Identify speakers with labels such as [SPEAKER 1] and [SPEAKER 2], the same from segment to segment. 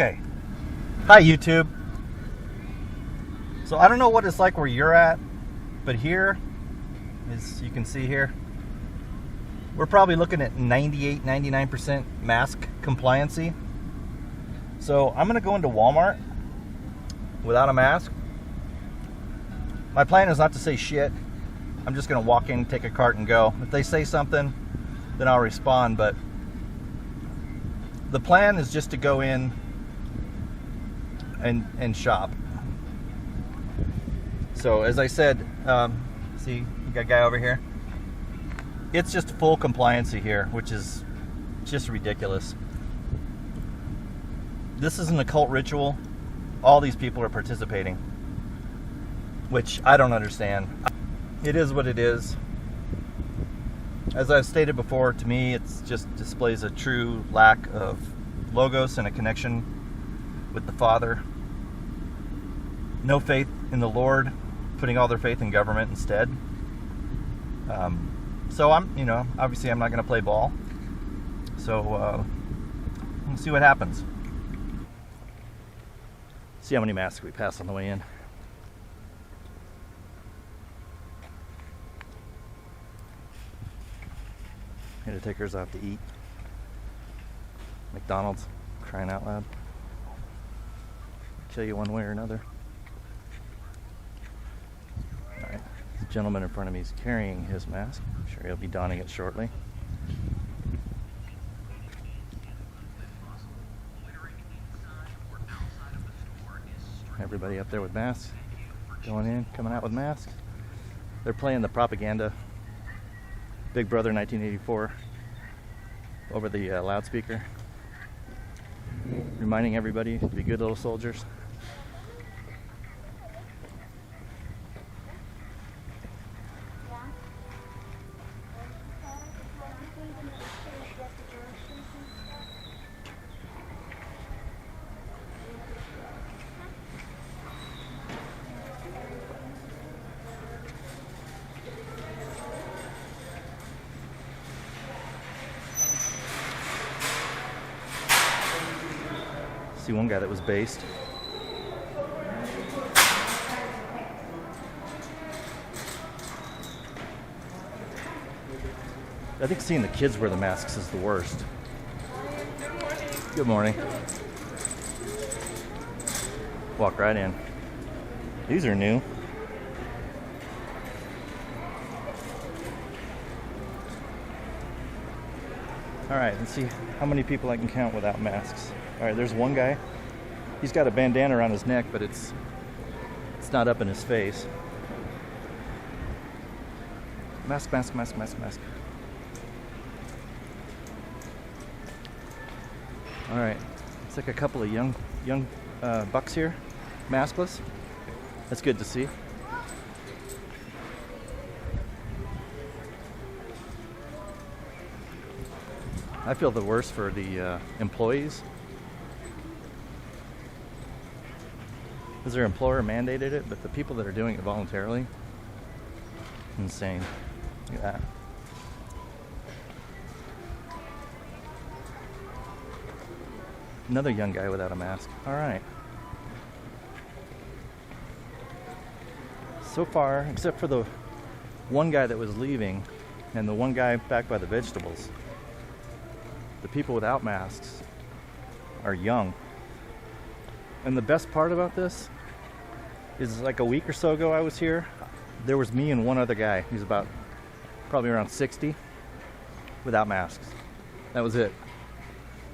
[SPEAKER 1] Okay. Hi, YouTube. So I don't know what it's like where you're at, but here, as you can see here, we're probably looking at 98, 99% mask compliancy. So I'm going to go into Walmart without a mask. My plan is not to say shit. I'm just going to walk in, take a cart, and go. If they say something, then I'll respond. But the plan is just to go in and shop. So as I said, see, you got a guy over here. It's just full compliancy here, which is just ridiculous. This is an occult ritual. All these people are participating, which I don't understand. It is what it is. As I've stated before, to me, it just displays a true lack of logos and a connection with the Father. No faith in the Lord, putting all their faith in government instead. So obviously I'm not going to play ball. So we'll see what happens. See how many masks we pass on the way in. Here to take ours off to eat. McDonald's, crying out loud. Kill you one way or another. Alright, the gentleman in front of me is carrying his mask. I'm sure he'll be donning it shortly. Everybody up there with masks, going in, coming out with masks. They're playing the propaganda, Big Brother 1984, over the loudspeaker, reminding everybody to be good little soldiers. See one guy that was based. I think seeing the kids wear the masks is the worst. Good morning. Walk right in. These are new. Alright, let's see how many people I can count without masks. Alright, there's one guy. He's got a bandana around his neck, but it's not up in his face. Mask, mask, mask, mask, mask. Alright, it's like a couple of young bucks here, maskless. That's good to see. I feel the worst for the employees, because their employer mandated it, but the people that are doing it voluntarily, insane. Look at that. Another young guy without a mask. All right. So far, except for the one guy that was leaving and the one guy back by the vegetables, the people without masks are young. And the best part about this is, like a week or so ago I was here, there was me and one other guy. He's probably around 60 without masks. That was it.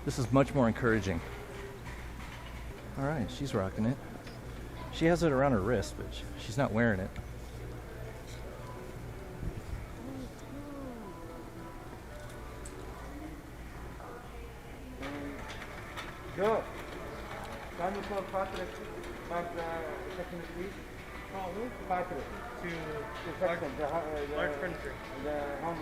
[SPEAKER 1] This is much more encouraging. All right, she's rocking it. She has it around her wrist, but she's not wearing it.
[SPEAKER 2] Yo, can you call Patrick, second please?
[SPEAKER 3] Oh, who?
[SPEAKER 2] Patrick,
[SPEAKER 3] To
[SPEAKER 2] the second,
[SPEAKER 3] large furniture.
[SPEAKER 2] the home,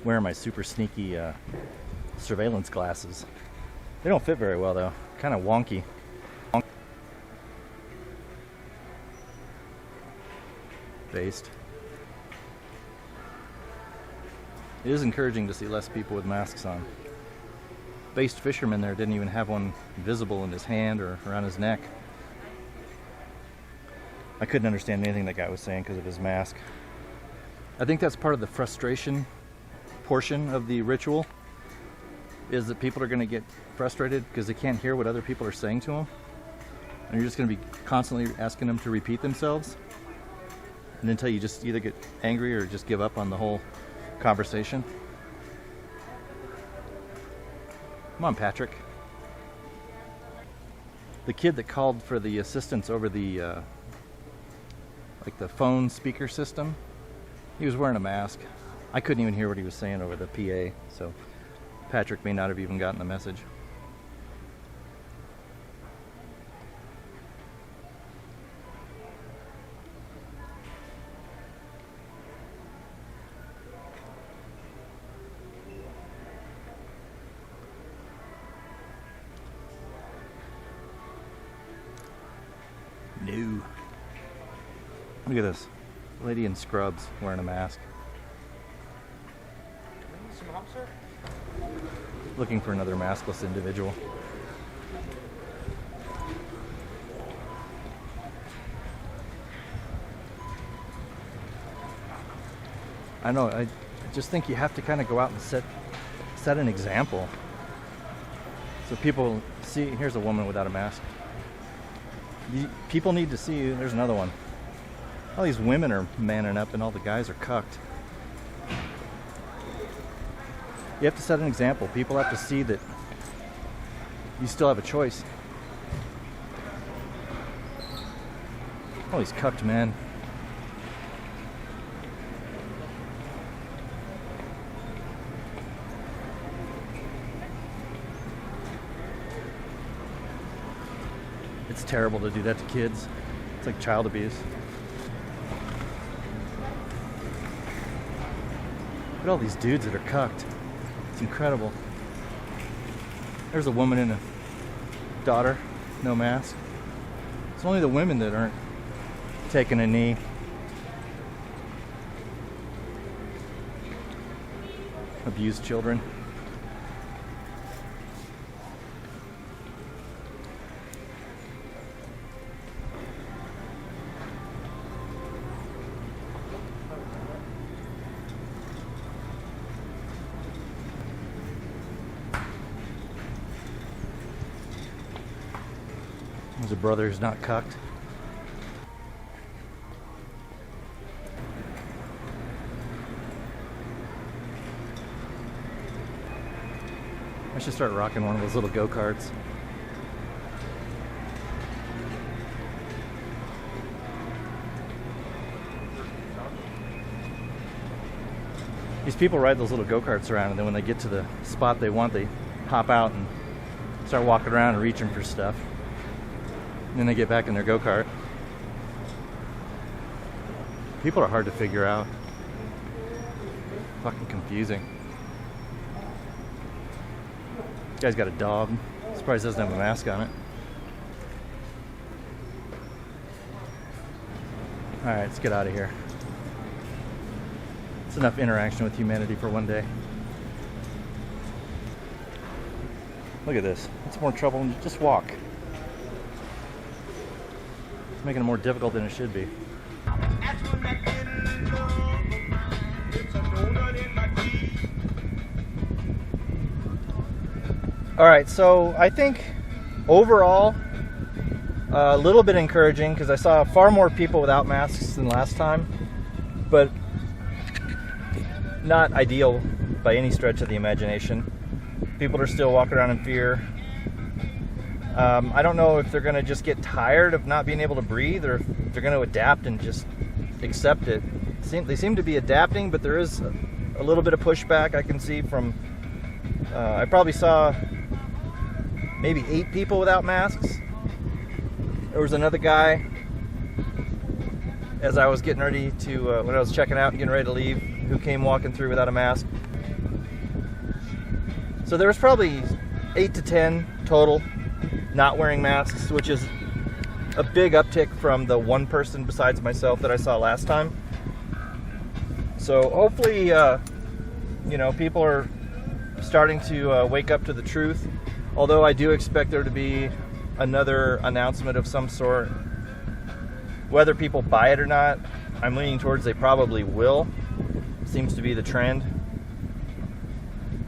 [SPEAKER 1] Wearing my super sneaky surveillance glasses. They don't fit very well though, kind of wonky. Based. It is encouraging to see less people with masks on. Based fisherman there didn't even have one visible in his hand or around his neck. I couldn't understand anything that guy was saying because of his mask. I think that's part of the frustration portion of the ritual, is that people are going to get frustrated because they can't hear what other people are saying to them. And you're just going to be constantly asking them to repeat themselves. And until you just either get angry or just give up on the whole conversation. Come on, Patrick. The kid that called for the assistance over the like the phone speaker system, he was wearing a mask. I couldn't even hear what he was saying over the PA, so Patrick may not have even gotten the message. No. Look at this. Lady in scrubs wearing a mask.
[SPEAKER 2] Some help, sir?
[SPEAKER 1] Looking for another maskless individual. I know, I just think you have to kind of go out and set an example. So people see, here's a woman without a mask. People need to see you. There's another one. All these women are manning up and all the guys are cucked. You have to set an example. People have to see that you still have a choice. Oh, he's cucked, man. It's terrible to do that to kids. It's like child abuse. Look at all these dudes that are cucked. It's incredible. There's a woman and a daughter, no mask. It's only the women that aren't taking a knee. Abused children. There's a brother who's not cucked. I should start rocking one of those little go-karts. These people ride those little go-karts around, and then when they get to the spot they want, they hop out and start walking around and reaching for stuff. And then they get back in their go-kart. People are hard to figure out. Fucking confusing. This guy's got a dog. Surprised he doesn't have a mask on it. Alright, let's get out of here. It's enough interaction with humanity for one day. Look at this. It's more trouble than just walk. It's making it more difficult than it should be. Alright, so I think overall a little bit encouraging because I saw far more people without masks than last time, but not ideal by any stretch of the imagination. People are still walking around in fear. I don't know if they're going to just get tired of not being able to breathe or if they're going to adapt and just accept it. They seem to be adapting, but there is a little bit of pushback I can see from... I probably saw maybe 8 people without masks. There was another guy, as I was getting ready to, when I was checking out and getting ready to leave, who came walking through without a mask. So there was probably 8 to 10 total not wearing masks, which is a big uptick from the one person besides myself that I saw last time. So hopefully you know, people are starting to wake up to the truth. Although I do expect there to be another announcement of some sort. Whether people buy it or not, I'm leaning towards they probably will. Seems to be the trend.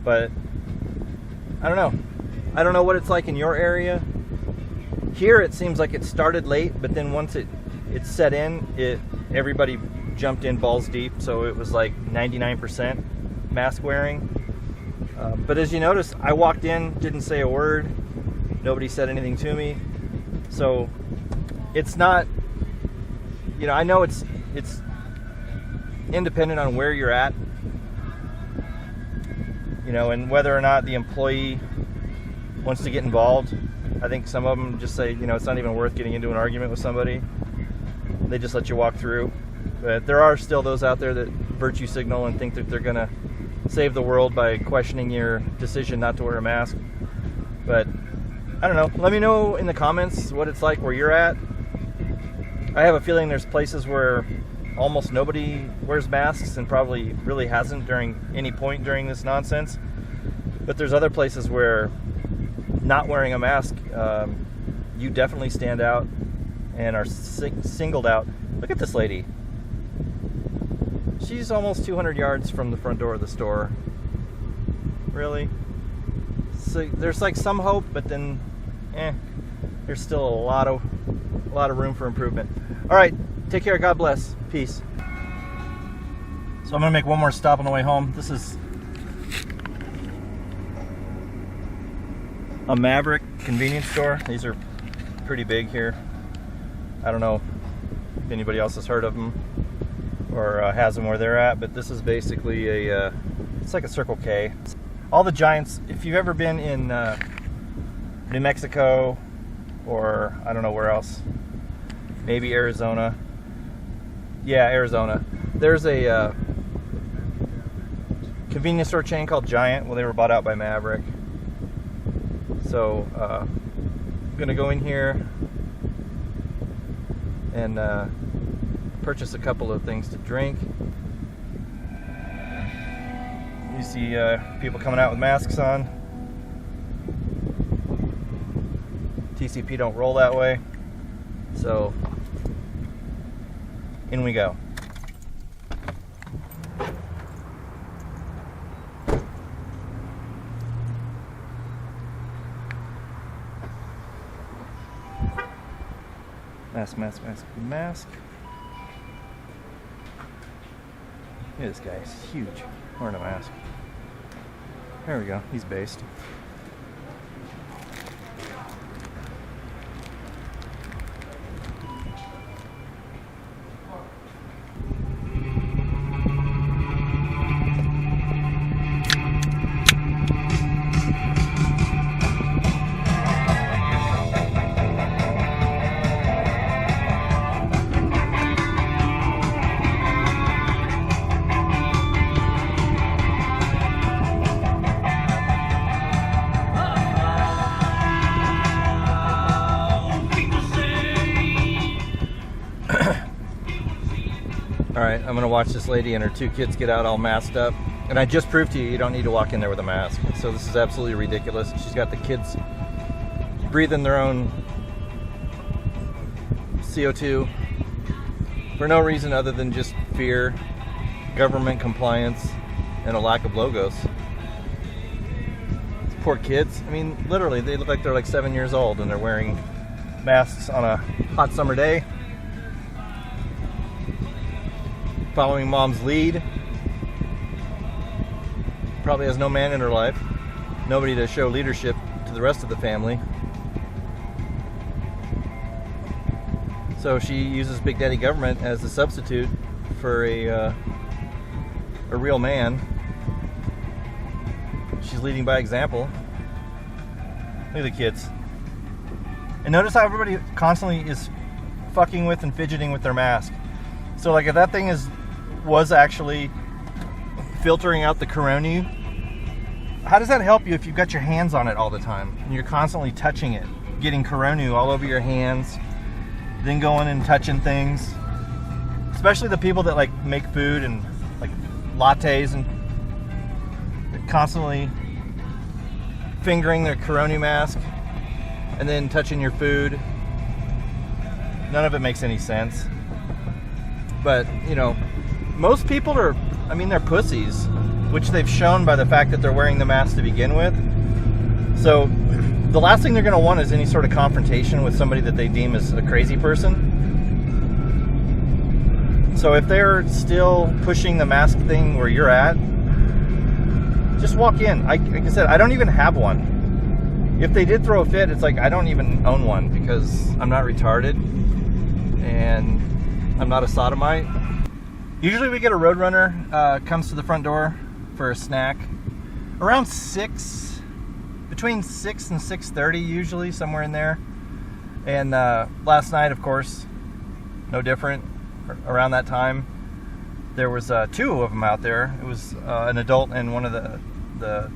[SPEAKER 1] But I don't know. I don't know what it's like in your area. Here it seems like it started late, but then once it set in, everybody jumped in balls deep, so it was like 99% mask wearing. But as you notice, I walked in, didn't say a word. Nobody said anything to me. So it's not, you know, I know it's independent on where you're at, you know, and whether or not the employee wants to get involved. I think some of them just say, you know, it's not even worth getting into an argument with somebody. They just let you walk through. But there are still those out there that virtue signal and think that they're going to save the world by questioning your decision not to wear a mask. But I don't know. Let me know in the comments what it's like where you're at. I have a feeling there's places where almost nobody wears masks and probably really hasn't during any point during this nonsense. But there's other places where not wearing a mask, you definitely stand out and are singled out. Look at this lady. She's almost 200 yards from the front door of the store. Really? So there's like some hope, but then, there's still a lot of room for improvement. All right, take care. God bless. Peace. So I'm gonna make one more stop on the way home. This is a Maverick convenience store. These are pretty big here. I don't know if anybody else has heard of them or has them where they're at, but this is basically it's like a Circle K. All the Giants, if you've ever been in New Mexico or I don't know where else, maybe Arizona. Yeah, Arizona. There's a convenience store chain called Giant. Well, they were bought out by Maverick. So I'm gonna go in here and purchase a couple of things to drink. You see people coming out with masks on. TCP don't roll that way. So in we go. Mask, mask, mask, mask. Look at this guy, he's huge. Wearing a mask. There we go, he's based. Alright, I'm gonna watch this lady and her two kids get out all masked up. And I just proved to you, you don't need to walk in there with a mask. So this is absolutely ridiculous. She's got the kids breathing their own CO2 for no reason other than just fear, government compliance, and a lack of logos. These poor kids, I mean, literally, they look like they're like 7 years old and they're wearing masks on a hot summer day. Following mom's lead. Probably has no man in her life. Nobody to show leadership to the rest of the family. So she uses Big Daddy government as a substitute for a real man. She's leading by example. Look at the kids. And notice how everybody constantly is fucking with and fidgeting with their mask. So like if that thing was actually filtering out the corona, how does that help you if you've got your hands on it all the time and you're constantly touching it, getting corona all over your hands, then going and touching things? Especially the people that like make food and like lattes and constantly fingering their Corona mask and then touching your food. None of it makes any sense. But, you know, most people are, I mean, they're pussies, which they've shown by the fact that they're wearing the mask to begin with. So the last thing they're going to want is any sort of confrontation with somebody that they deem as a crazy person. So if they're still pushing the mask thing where you're at, just walk in. Like I said, I don't even have one. If they did throw a fit, it's like I don't even own one because I'm not retarded and I'm not a sodomite. Usually we get a Roadrunner, comes to the front door for a snack. Around 6, between 6 and 6:30 usually, somewhere in there. And last night, of course, no different. Around that time, there was 2 of them out there. It was an adult and one of the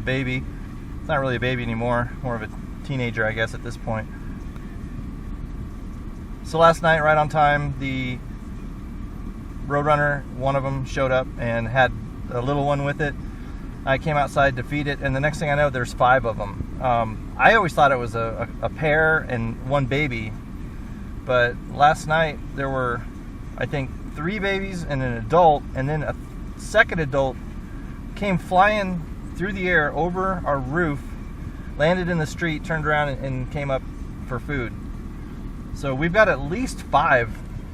[SPEAKER 1] baby. It's not really a baby anymore, more of a teenager, I guess, at this point. So last night, right on time, the Roadrunner, one of them, showed up and had a little one with it. I came outside to feed it, and the next thing I know, there's 5 of them. I always thought it was a pair and one baby. But last night there were, I think, 3 babies and an adult, and then a second adult came flying through the air over our roof, landed in the street, turned around and came up for food. So we've got at least 5,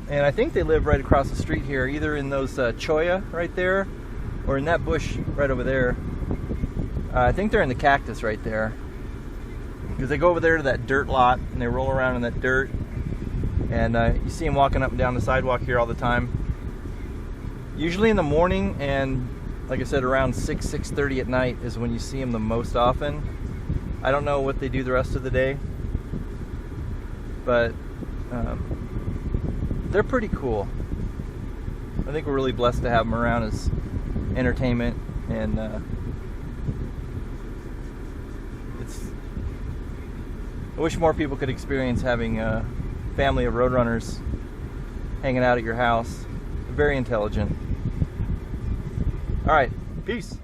[SPEAKER 1] and I think they live right across the street here, either in those cholla right there or in that bush right over there. I think they're in the cactus right there, because they go over there to that dirt lot and they roll around in that dirt. And you see them walking up and down the sidewalk here all the time. Usually in the morning, and like I said, around 6:30 at night is when you see them the most often. I don't know what they do the rest of the day, but they're pretty cool. I think we're really blessed to have them around as entertainment, and I wish more people could experience having family of Roadrunners hanging out at your house. Very intelligent. All right, peace.